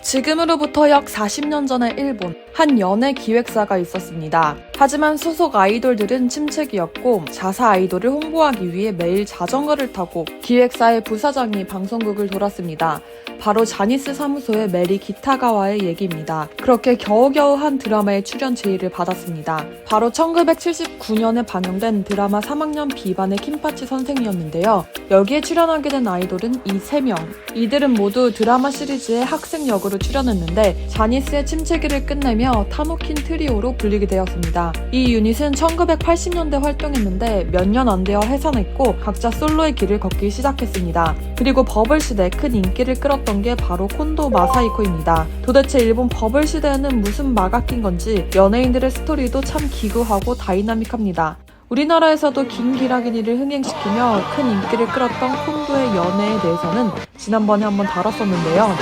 지금으로부터 약 40년 전의 일본, 한 연예 기획사가 있었습니다. 하지만 소속 아이돌들은 침체기였고 자사 아이돌을 홍보하기 위해 매일 자전거를 타고 기획사의 부사장이 방송국을 돌았습니다. 바로 자니스 사무소의 메리 기타가와의 얘기입니다. 그렇게 겨우겨우 한 드라마에 출연 제의를 받았습니다. 바로 1979년에 방영된 드라마 3학년 B반의 김파치 선생이었는데요. 여기에 출연하게 된 아이돌은 이 3명. 이들은 모두 드라마 시리즈의 학생 역으로 출연했는데 자니스의 침체기를 끝내며 타노킨 트리오로 불리게 되었습니다. 이 유닛은 1980년대 활동했는데 몇 년 안 되어 해산했고 각자 솔로의 길을 걷기 시작했습니다. 그리고 버블 시대 큰 인기를 끌었던 게 바로 콘도 마사히코입니다. 도대체 일본 버블 시대에는 무슨 막아 낀 건지 연예인들의 스토리도 참 기구하고 다이나믹합니다. 우리나라에서도 긴 기라기니를 흥행시키며 큰 인기를 끌었던 콘도의 연애에 대해서는 지난번에 한번 다뤘었는데요.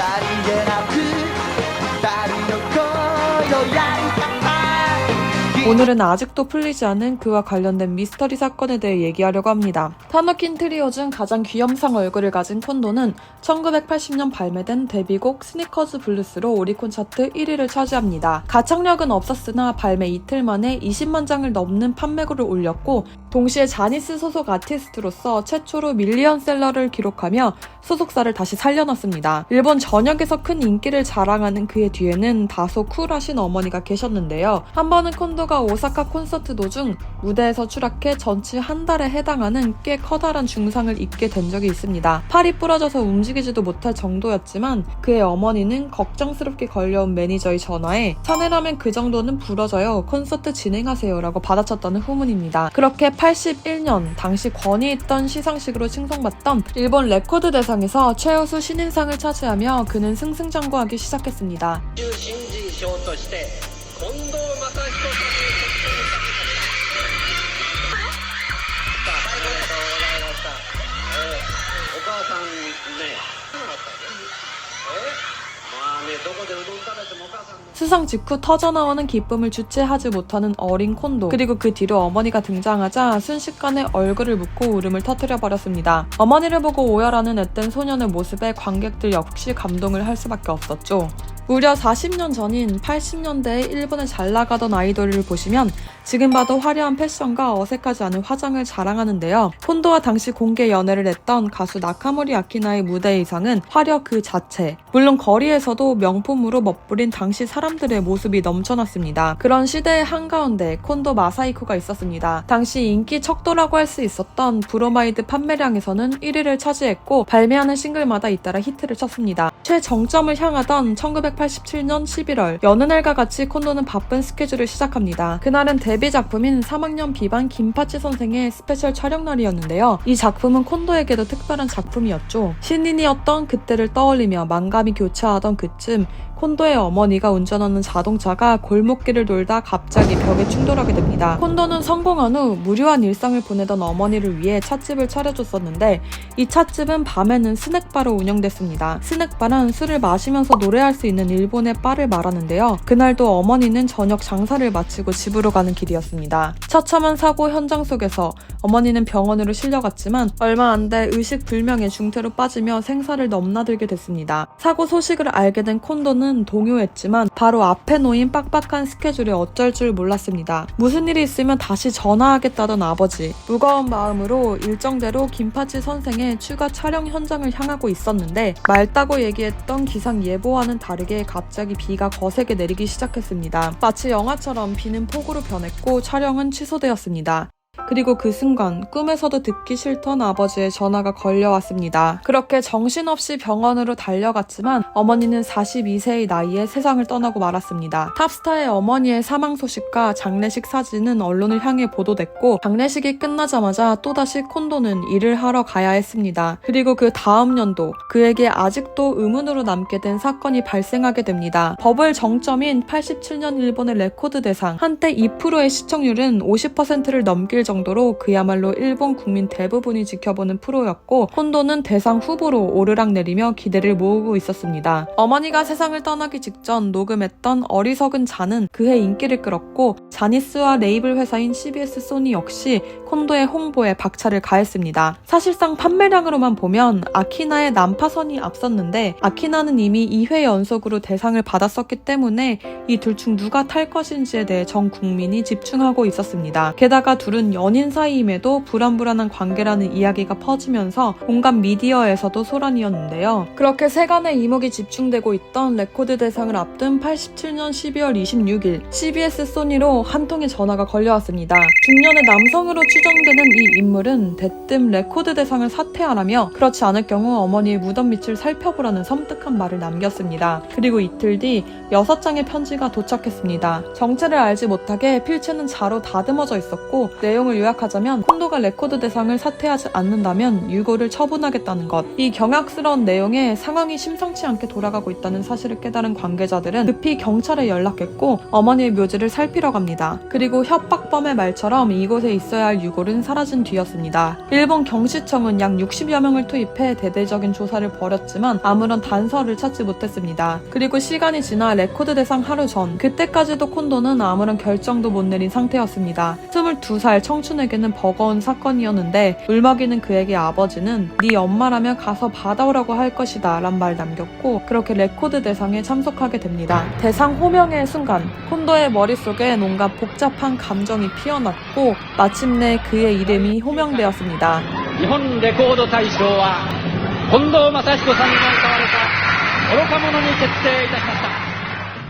오늘은 아직도 풀리지 않은 그와 관련된 미스터리 사건에 대해 얘기하려고 합니다. 타노킨 트리오 중 가장 귀염상 얼굴을 가진 콘도는 1980년 발매된 데뷔곡 스니커즈 블루스로 오리콘 차트 1위를 차지합니다. 가창력은 없었으나 발매 이틀 만에 20만 장을 넘는 판매고를 올렸고 동시에 자니스 소속 아티스트로서 최초로 밀리언셀러를 기록하며 소속사를 다시 살려놨습니다. 일본 전역에서 큰 인기를 자랑하는 그의 뒤에는 다소 쿨하신 어머니가 계셨는데요. 한 번은 콘도가 오사카 콘서트 도중 무대에서 추락해 전치 한 달에 해당하는 꽤 커다란 중상을 입게 된 적이 있습니다. 팔이 부러져서 움직이지도 못할 정도였지만 그의 어머니는 걱정스럽게 걸려온 매니저의 전화에 자네라면 그 정도는 부러져요. 콘서트 진행하세요 라고 받아쳤다는 후문입니다. 그렇게 81년 당시 권위 있던 시상식으로 칭송받던 일본 레코드 대상에서 최우수 신인상을 차지하며 그는 승승장구하기 시작했습니다. 수상 직후 터져나오는 기쁨을 주체하지 못하는 어린 콘도, 그리고 그 뒤로 어머니가 등장하자 순식간에 얼굴을 묻고 울음을 터뜨려버렸습니다. 어머니를 보고 오열하는 앳된 소년의 모습에 관객들 역시 감동을 할 수밖에 없었죠. 무려 40년 전인 80년대에 일본에 잘 나가던 아이돌을 보시면 지금 봐도 화려한 패션과 어색하지 않은 화장을 자랑하는데요. 콘도와 당시 공개 연애를 했던 가수 나카모리 아키나의 무대 의상은 화려 그 자체. 물론 거리에서도 명품으로 멋부린 당시 사람들의 모습이 넘쳐났습니다. 그런 시대의 한가운데 콘도 마사히코가 있었습니다. 당시 인기 척도라고 할 수 있었던 브로마이드 판매량에서는 1위를 차지했고 발매하는 싱글마다 잇따라 히트를 쳤습니다. 최정점을 향하던 1987년 11월 여느 날과 같이 콘도는 바쁜 스케줄을 시작합니다. 그날은 데뷔 작품인 3학년 B반 김파치 선생의 스페셜 촬영 날이었는데요. 이 작품은 콘도에게도 특별한 작품이었죠. 신인이었던 그때를 떠올리며 만감이 교차하던 그쯤 콘도의 어머니가 운전하는 자동차가 골목길을 돌다 갑자기 벽에 충돌하게 됩니다. 콘도는 성공한 후 무료한 일상을 보내던 어머니를 위해 찻집을 차려줬었는데 이 찻집은 밤에는 스낵바로 운영됐습니다. 스낵바는 술을 마시면서 노래할 수 있는 일본의 바를 말하는데요. 그날도 어머니는 저녁 장사를 마치고 집으로 가는 길이었습니다. 처참한 사고 현장 속에서 어머니는 병원으로 실려갔지만 얼마 안 돼 의식불명의 중태로 빠지며 생사를 넘나들게 됐습니다. 사고 소식을 알게 된 콘도는 동요했지만 바로 앞에 놓인 빡빡한 스케줄에 어쩔 줄 몰랐습니다. 무슨 일이 있으면 다시 전화하겠다던 아버지. 무거운 마음으로 일정대로 김파치 선생의 추가 촬영 현장을 향하고 있었는데 맑다고 얘기했던 기상 예보와는 다르게 갑자기 비가 거세게 내리기 시작했습니다. 마치 영화처럼 비는 폭우로 변했고 촬영은 취소되었습니다. 그리고 그 순간 꿈에서도 듣기 싫던 아버지의 전화가 걸려왔습니다. 그렇게 정신없이 병원으로 달려갔지만 어머니는 42세의 나이에 세상을 떠나고 말았습니다. 탑스타의 어머니의 사망 소식과 장례식 사진은 언론을 향해 보도됐고 장례식이 끝나자마자 또다시 콘도는 일을 하러 가야 했습니다. 그리고 그 다음 년도 그에게 아직도 의문으로 남게 된 사건이 발생하게 됩니다. 버블 정점인 87년 일본의 레코드 대상 한때 2%의 시청률은 50%를 넘길 정도로 정도로 그야말로 일본 국민 대부분이 지켜보는 프로였고 콘도는 대상 후보로 오르락내리며 기대를 모으고 있었습니다. 어머니가 세상을 떠나기 직전 녹음했던 어리석은 자는 그의 인기를 끌었고 자니스와 레이블 회사인 CBS 소니 역시 콘도의 홍보에 박차를 가했습니다. 사실상 판매량으로만 보면 아키나의 난파선이 앞섰는데 아키나는 이미 2회 연속으로 대상을 받았었기 때문에 이 둘 중 누가 탈 것인지에 대해 전 국민이 집중하고 있었습니다. 게다가 둘은 연인 사이임에도 불안불안한 관계라는 이야기가 퍼지면서 온갖 미디어에서도 소란이었는데요. 그렇게 세간의 이목이 집중되고 있던 레코드 대상을 앞둔 87년 12월 26일 CBS 소니로 한 통의 전화가 걸려왔습니다. 중년의 남성으로 추정되는 이 인물은 대뜸 레코드 대상을 사퇴하라며 그렇지 않을 경우 어머니의 무덤 밑을 살펴보라는 섬뜩한 말을 남겼습니다. 그리고 이틀 뒤 6장의 편지가 도착했습니다. 정체를 알지 못하게 필체는 자로 다듬어져 있었고 내용을 요약하자면 콘도가 레코드 대상을 사퇴하지 않는다면 유고를 처분하겠다는 것. 이 경악스러운 내용에 상황이 심상치 않게 돌아가고 있다는 사실을 깨달은 관계자들은 급히 경찰에 연락했고 어머니의 묘지를 살피러 갑니다. 그리고 협박범의 말처럼 이곳에 있어야 할 유골은 사라진 뒤였습니다. 일본 경시청은 약 60여 명을 투입해 대대적인 조사를 벌였지만 아무런 단서를 찾지 못했습니다. 그리고 시간이 지나 레코드 대상 하루 전 그때까지도 콘도는 아무런 결정도 못 내린 상태였습니다. 22살 청춘에게는 버거운 사건이었는데 울먹이는 그에게 아버지는 네 엄마라면 가서 받아오라고 할 것이다 란 말 남겼고 그렇게 레코드 대상에 참석하게 됩니다. 대상 호명의 순간 콘도의 머릿속엔 온갖 복잡한 감정이 피어났고 마침내 그의 이름이 호명되었습니다. 일본 레코드大賞は近藤正彦さんに買われた愚か者に決定いたしました。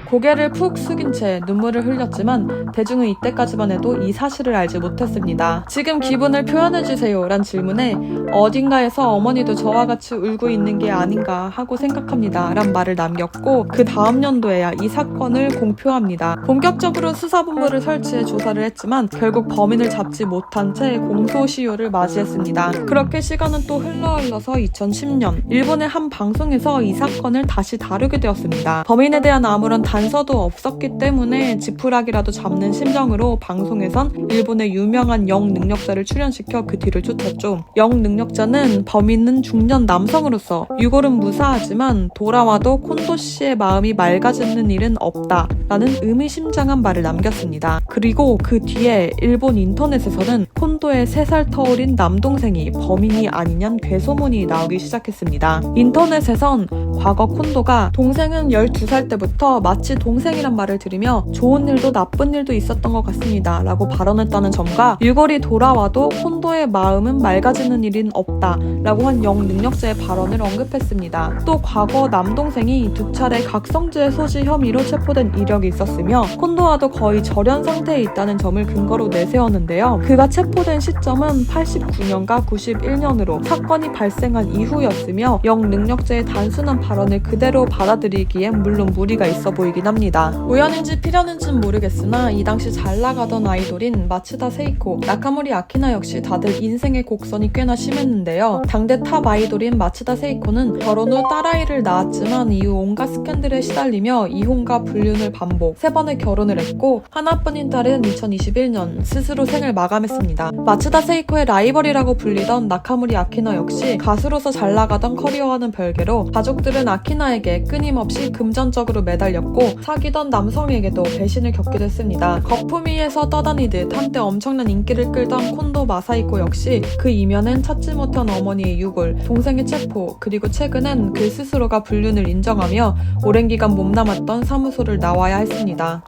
고개를 푹 숙인 채 눈물을 흘렸지만 대중은 이때까지만 해도 이 사실을 알지 못했습니다. 지금 기분을 표현해주세요 란 질문에 어딘가에서 어머니도 저와 같이 울고 있는 게 아닌가 하고 생각합니다 란 말을 남겼고 그 다음 연도에야 이 사건을 공표합니다. 본격적으로 수사본부를 설치해 조사를 했지만 결국 범인을 잡지 못한 채 공소시효를 맞이했습니다. 그렇게 시간은 또 흘러서 2010년 일본의 한 방송에서 이 사건을 다시 다루게 되었습니다. 범인에 대한 아무런 단서도 없었기 때문에 지푸라기라도 잡는 심정으로 방송에선 일본의 유명한 영능력자를 출연시켜 그 뒤를 쫓았죠. 영능력자는 범인은 중년 남성으로서 유골은 무사하지만 돌아와도 콘도 씨의 마음이 맑아지는 일은 없다 라는 의미심장한 말을 남겼습니다. 그리고 그 뒤에 일본 인터넷에서는 콘도의 3살 터울인 남동생이 범인이 아니냐는 괴소문이 나오기 시작했습니다. 인터넷에선 과거 콘도가 동생은 12살 때부터 마치 동생이란 말을 들으며 좋은 일도 나쁜 일도 있었던 것 같습니다 라고 발언했다는 점과 유골이 돌아와도 콘도의 마음은 맑아지는 일은 없다 라고 한 영능력자의 발언을 언급했습니다. 또 과거 남동생이 2차례 각성제 소지 혐의로 체포된 이력이 있었으며 콘도와도 거의 절연 상태에 있다는 점을 근거로 내세웠는데요. 그가 체포된 시점은 89년과 91년으로 사건이 발생한 이후였으며 영능력자의 단순한 발언을 그대로 받아들이기엔 물론 무리가 있어 보이긴 합니다. 우연인지 필연인지는 모르겠으나 이 당시 잘 나가던 아이돌인 마츠다 세이코, 나카모리 아키나 역시 다들 인생의 곡선이 꽤나 심했는데요. 당대 탑 아이돌인 마츠다 세이코는 결혼 후 딸아이를 낳았지만 이후 온갖 스캔들에 시달리며 이혼과 불륜을 반복, 3번의 결혼을 했고 하나뿐인 딸은 2021년 스스로 생을 마감했습니다. 마츠다 세이코의 라이벌이라고 불리던 나카모리 아키나 역시 가수로서 잘 나가던 커리어와는 별개로 가족들은 아키나에게 끊임없이 금전적으로 매달렸고 사귀던 남성에게도 배신을 겪기도 했습니다. 거품 위에서 떠다니듯 한때 엄청난 인기를 끌던 콘도 마사이코 역시 그 이면엔 찾지 못한 어머니의 유골, 동생의 체포, 그리고 최근엔 그 스스로가 불륜을 인정하며 오랜 기간 몸담았던 사무소를 나와야 했습니다.